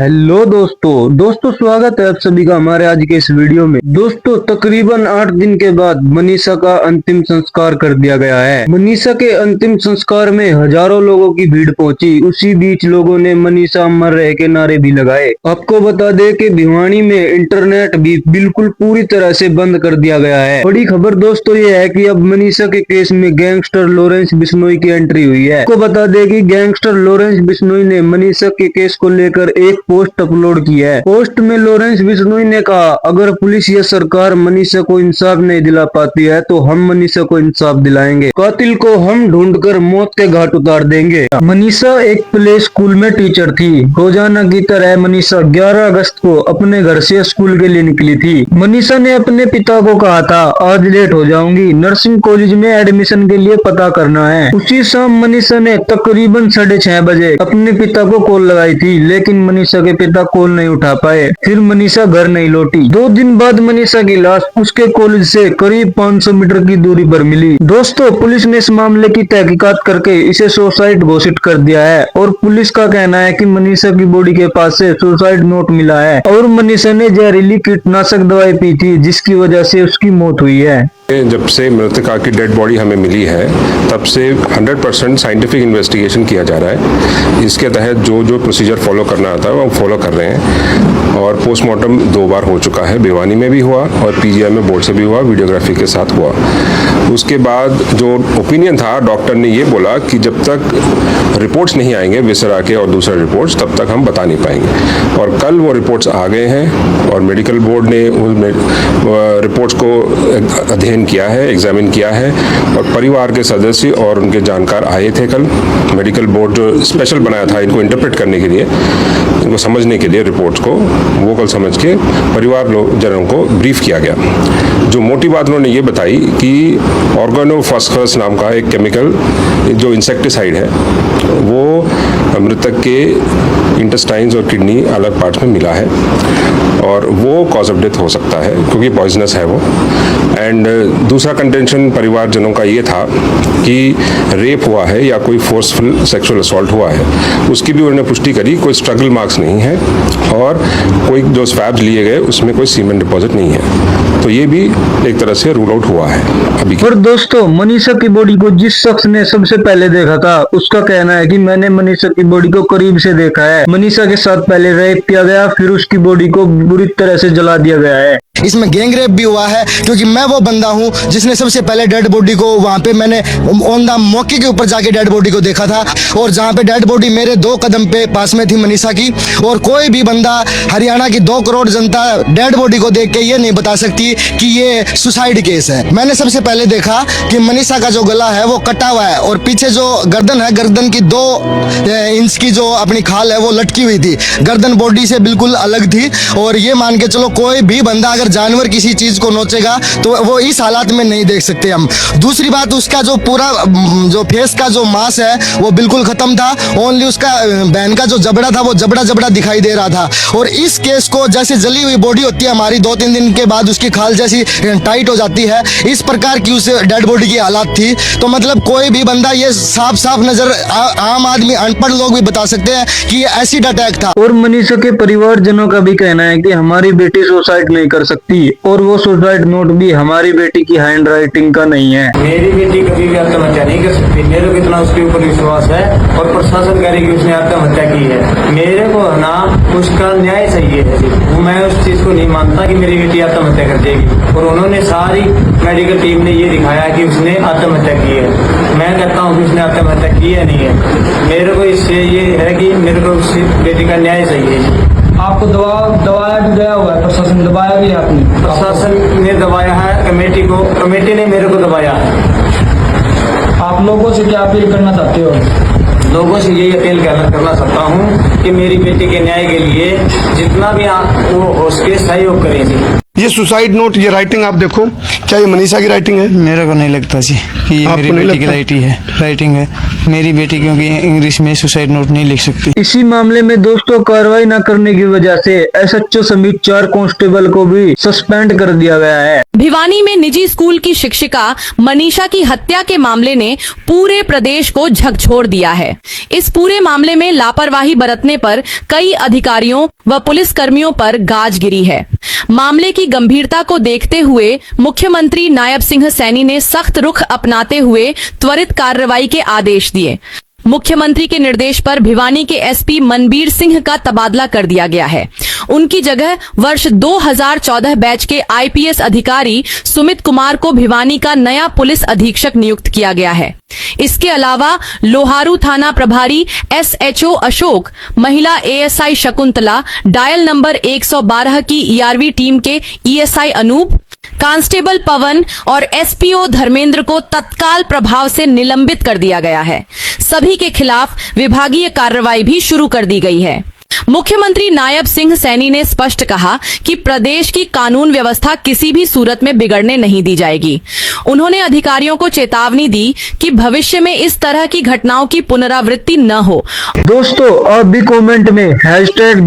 Hello दोस्तों स्वागत है आप सभी का हमारे आज के इस वीडियो में। दोस्तों तकरीबन 8 दिन के बाद मनीषा का अंतिम संस्कार कर दिया गया है। मनीषा के अंतिम संस्कार में हजारों लोगों की भीड़ पहुंची। उसी बीच लोगों ने मनीषा अमर रहे के नारे भी लगाए। आपको बता दें कि भिवानी में इंटरनेट भी बिल्कुल पूरी तरह से बंद कर दिया गया है। बड़ी खबर दोस्तों ये है कि अब मनीषा के केस में गैंगस्टर लॉरेंस बिश्नोई की एंट्री हुई है। आपको बता दें कि गैंगस्टर लॉरेंस बिश्नोई ने मनीषा के केस को लेकर एक पोस्ट अपलोड की है। पोस्ट में लॉरेंस बिश्नोई ने कहा, अगर पुलिस या सरकार मनीषा को इंसाफ नहीं दिला पाती है तो हम मनीषा को इंसाफ दिलाएंगे। कातिल को हम ढूंढकर मौत के घाट उतार देंगे। मनीषा एक प्ले स्कूल में टीचर थी। रोजाना की तरह मनीषा 11 अगस्त को अपने घर से स्कूल के लिए निकली थी। मनीषा ने अपने पिता को कहा था, आज लेट हो जाऊंगी, नर्सिंग कॉलेज में एडमिशन के लिए पता करना है। उसी शाम मनीषा ने तकरीबन 6:30 बजे अपने पिता को कॉल लगाई थी, लेकिन मनीषा के पिता कॉल नहीं उठा पाए। फिर मनीषा घर नहीं लौटी। 2 दिन बाद मनीषा की लाश उसके कॉलेज से करीब 500 मीटर की दूरी पर मिली। दोस्तों पुलिस ने इस मामले की तहकीकात करके इसे सुसाइड घोषित कर दिया है और पुलिस का कहना है कि मनीषा की बॉडी के पास से सुसाइड नोट मिला है और मनीषा ने जहरीली कीटनाशक दवाई पी थी, जिसकी वजह से उसकी मौत हुई है। जब से मृतका की डेड बॉडी हमें मिली है तब से 100% साइंटिफिक इन्वेस्टिगेशन किया जा रहा है। इसके तहत जो जो प्रोसीजर फॉलो करना आता है वो हम फॉलो कर रहे हैं और पोस्टमार्टम 2 बार हो चुका है। भिवानी में भी हुआ और पीजीआई में बोर्ड से भी हुआ, वीडियोग्राफी के साथ हुआ। उसके बाद जो ओपिनियन था, डॉक्टर ने ये बोला कि जब तक रिपोर्ट्स नहीं आएंगे विसरा के और दूसरे रिपोर्ट्स, तब तक हम बता नहीं पाएंगे। और कल वो रिपोर्ट्स आ गए हैं और मेडिकल बोर्ड ने उन रिपोर्ट्स को अध्ययन किया है, एग्जामिन किया है और परिवार के सदस्य और उनके जानकार आए थे कल। मेडिकल बोर्ड जो स्पेशल बनाया था इनको इंटरप्रेट करने के लिए, इनको समझने के लिए रिपोर्ट्स को वो कल समझ के परिवार जनों को ब्रीफ किया गया। जो मोटी बात उन्होंने ये बताई कि ऑर्गेनोफॉस्फरस नाम का एक केमिकल जो इंसेक्टिसाइड है वो मृतक के इंटेस्टाइन्स और किडनी अलग पार्ट्स में मिला है और वो कॉज ऑफ डेथ हो सकता है क्योंकि पॉइजनस है वो। एंड दूसरा कंटेंशन परिवारजनों का ये था कि रेप हुआ है या कोई फोर्सफुल सेक्सुअल असॉल्ट हुआ है, उसकी भी उन्होंने पुष्टि करी। कोई स्ट्रगल मार्क्स नहीं है और कोई जो स्वैब्स लिए गए उसमें कोई सीमेन डिपॉजिट नहीं है, तो ये भी एक तरह से रूल आउट हुआ है अभी। और दोस्तों मनीषा की बॉडी को जिस शख्स ने सबसे पहले देखा था उसका कहना है कि मैंने मनीषा की बॉडी को करीब से देखा है। मनीषा के साथ पहले रेप किया गया, फिर उसकी बॉडी को बुरी तरह से जला दिया गया है। इसमें गैंग रेप भी हुआ है क्योंकि मैं वो बंदा हूँ जिसने सबसे पहले डेड बॉडी को वहाँ पे मैंने ऑन द मौके के ऊपर जाके डेड बॉडी को देखा था और जहाँ पे डेड बॉडी मेरे 2 कदम पे पास में थी मनीषा की। और कोई भी बंदा हरियाणा की 2 करोड़ जनता डेड बॉडी को देख के ये नहीं बता सकती कि ये सुसाइड केस है। मैंने सबसे पहले देखा कि मनीषा का जो गला है वो कटा हुआ है और पीछे जो गर्दन है, गर्दन की 2 इंच की जो अपनी खाल है वो लटकी हुई थी। गर्दन बॉडी से बिल्कुल अलग थी और ये मान के चलो कोई भी बंदा अगर जानवर किसी चीज को नोचेगा तो वो इस हालात में नहीं देख सकते हम। दूसरी बात, उसका जो पूरा जो फेस का जो मांस है वो बिल्कुल खत्म था। ओनली उसका बहन का जो जबड़ा था वो जबड़ा दिखाई दे रहा था। और इस केस को जैसे जली हुई बॉडी होती है हमारी, 2-3 दिन के बाद उसकी खाल जैसी टाइट हो जाती है, इस प्रकार की उस डेड बॉडी की हालत थी। तो मतलब कोई भी बंदा ये साफ नजर आम आदमी, अनपढ़ लोग भी बता सकते हैं कि ये एसिड अटैक था। और मनीषा के परिवारजनों का भी कहना है कि हमारी बेटी सुसाइड नहीं कर सकती और वो सुसाइड नोट भी हमारी बेटी की हैंड राइटिंग का नहीं है। मेरी बेटी कभी भी आत्महत्या नहीं कर सकती। मेरे को इतना उसके ऊपर विश्वास है और प्रशासन कह रही कि उसने आत्महत्या की है। मेरे को ना उसका न्याय चाहिए है। मैं उस चीज को नहीं मानता कि मेरी बेटी आत्महत्या कर देगी और उन्होंने सारी मेडिकल टीम ने ये दिखाया कि उसने आत्महत्या की है। मैं कहता हूँ कि उसने आत्महत्या की है नहीं है। मेरे को इससे ये है कि मेरे को उस बेटी का न्याय चाहिए। आपको दबाया भी गया हुआ है, प्रशासन दबाया भी आपने? प्रशासन ने दबाया है, कमेटी ने मेरे को दबाया है। आप लोगों से क्या अपील करना चाहते हो? लोगों से यही अपील करना चाहता हूँ कि मेरी बेटी के न्याय के लिए जितना भी वो हो सके सहयोग करेंगे। ये सुसाइड नोट, ये राइटिंग आप देखो, क्या ये मनीषा की राइटिंग है? मेरे को नहीं लगता जी कि ये मेरी बेटी की राइटिंग है। मेरी बेटी क्योंकि इंग्लिश में सुसाइड नोट नहीं लिख सकती। इसी मामले में दोस्तों कार्रवाई न करने की वजह से एसएचओ समेत 4 कांस्टेबल को भी सस्पेंड कर दिया गया है। भिवानी में निजी स्कूल की शिक्षिका मनीषा की हत्या के मामले ने पूरे प्रदेश को झकझोर दिया है। इस पूरे मामले में लापरवाही बरतने पर कई अधिकारियों व पुलिस कर्मियों पर गाज गिरी है। मामले की गंभीरता को देखते हुए मुख्यमंत्री नायब सिंह सैनी ने सख्त रुख अपनाते हुए त्वरित कार्रवाई के आदेश दिए। मुख्यमंत्री के निर्देश पर भिवानी के एसपी मनबीर सिंह का तबादला कर दिया गया है। उनकी जगह वर्ष 2014 बैच के आईपीएस अधिकारी सुमित कुमार को भिवानी का नया पुलिस अधीक्षक नियुक्त किया गया है। इसके अलावा लोहारू थाना प्रभारी एसएचओ अशोक, महिला एएसआई शकुंतला, डायल नंबर 112 की ईआरवी टीम के ईएसआई अनूप, कांस्टेबल पवन और एसपीओ धर्मेंद्र को तत्काल प्रभाव से निलंबित कर दिया गया है। सभी के खिलाफ विभागीय कार्रवाई भी शुरू कर दी गई है। मुख्यमंत्री नायब सिंह सैनी ने स्पष्ट कहा कि प्रदेश की कानून व्यवस्था किसी भी सूरत में बिगड़ने नहीं दी जाएगी। उन्होंने अधिकारियों को चेतावनी दी कि भविष्य में इस तरह की घटनाओं की पुनरावृत्ति न हो। दोस्तों आप भी कमेंट में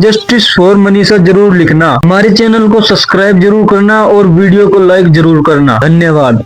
#Justice4Manisha जरूर लिखना। हमारे चैनल को सब्सक्राइब जरूर करना और वीडियो को लाइक जरूर करना। धन्यवाद।